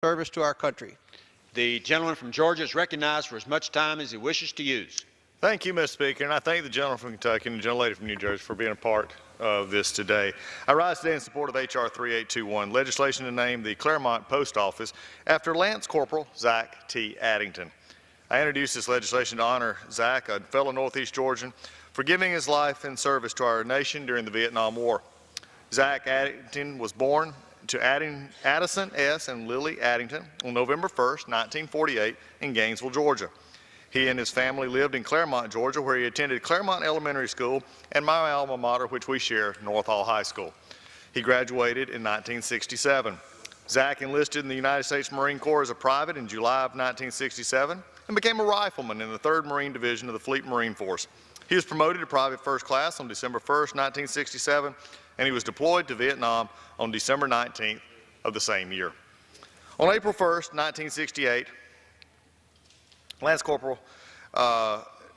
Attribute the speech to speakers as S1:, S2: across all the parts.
S1: service to our country.
S2: The gentleman from Georgia is recognized for as much time as he wishes to use.
S3: Thank you, Mr. Speaker, and I thank the gentleman from Kentucky and the gentlelady from New Jersey for being a part of this today. I rise today in support of H.R. 3821, legislation to name the Clermont Post Office after Lance Corporal Zack T. Addington. I introduced this legislation to honor Zack, a fellow Northeast Georgian, for giving his life in service to our nation during the Vietnam War. Zack Addington was born to Addison S. and Lily Addington on November 1st, 1948 in Gainesville, Georgia. He and his family lived in Clermont, Georgia, where he attended Clermont Elementary School and my alma mater, which we share, North Hall High School. He graduated in 1967. Zack enlisted in the United States Marine Corps as a private in July of 1967 and became a rifleman in the 3rd Marine Division of the Fleet Marine Force. He was promoted to Private First Class on December 1st, 1967, and he was deployed to Vietnam on December 19th of the same year. On April 1st, 1968, Lance Corporal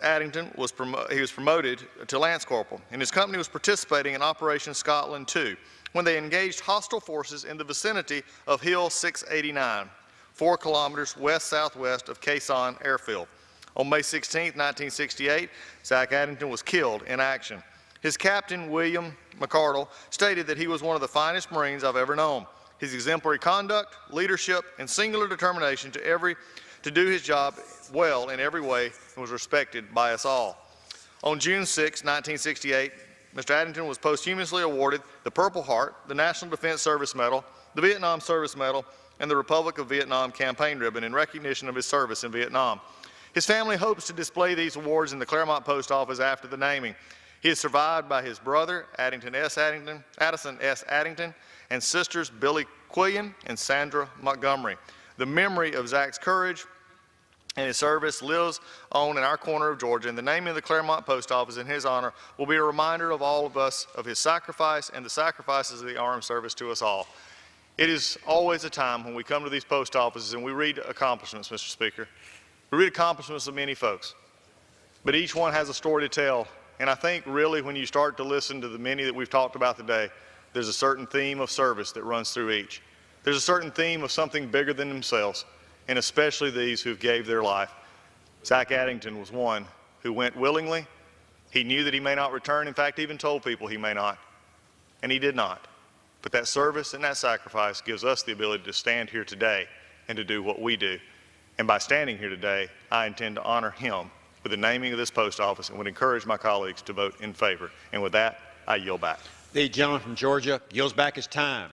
S3: Addington was promoted to Lance Corporal, and his company was participating in Operation Scotland II when they engaged hostile forces in the vicinity of Hill 689, 4 kilometers west-southwest of Quezon City Airfield. On May 16, 1968, Zack Addington was killed in action. His captain, William McCardle, stated that he was one of the finest Marines I've ever known. His exemplary conduct, leadership, and singular determination to do his job well in every way was respected by us all. On June 6, 1968, Mr. Addington was posthumously awarded the Purple Heart, the National Defense Service Medal, the Vietnam Service Medal, and the Republic of Vietnam Campaign Ribbon in recognition of his service in Vietnam. His family hopes to display these awards in the Clermont Post Office after the naming. He is survived by his brother, Addison S. Addington, and sisters Billy Quillian and Sandra Montgomery. The memory of Zack's courage and his service lives on in our corner of Georgia, and the naming of the Clermont Post Office in his honor will be a reminder of all of us of his sacrifice and the sacrifices of the armed service to us all. It is always a time when we come to these post offices and we read accomplishments, Mr. Speaker. We read accomplishments of many folks, but each one has a story to tell. And I think really when you start to listen to the many that we've talked about today, there's a certain theme of service that runs through each. There's a certain theme of something bigger than themselves, and especially these who gave their life. Zack Addington was one who went willingly. He knew that he may not return. In fact, even told people he may not, and he did not. But that service and that sacrifice gives us the ability to stand here today and to do what we do. And by standing here today, I intend to honor him with the naming of this post office and would encourage my colleagues to vote in favor. And with that, I yield back.
S2: The gentleman from Georgia yields back his time.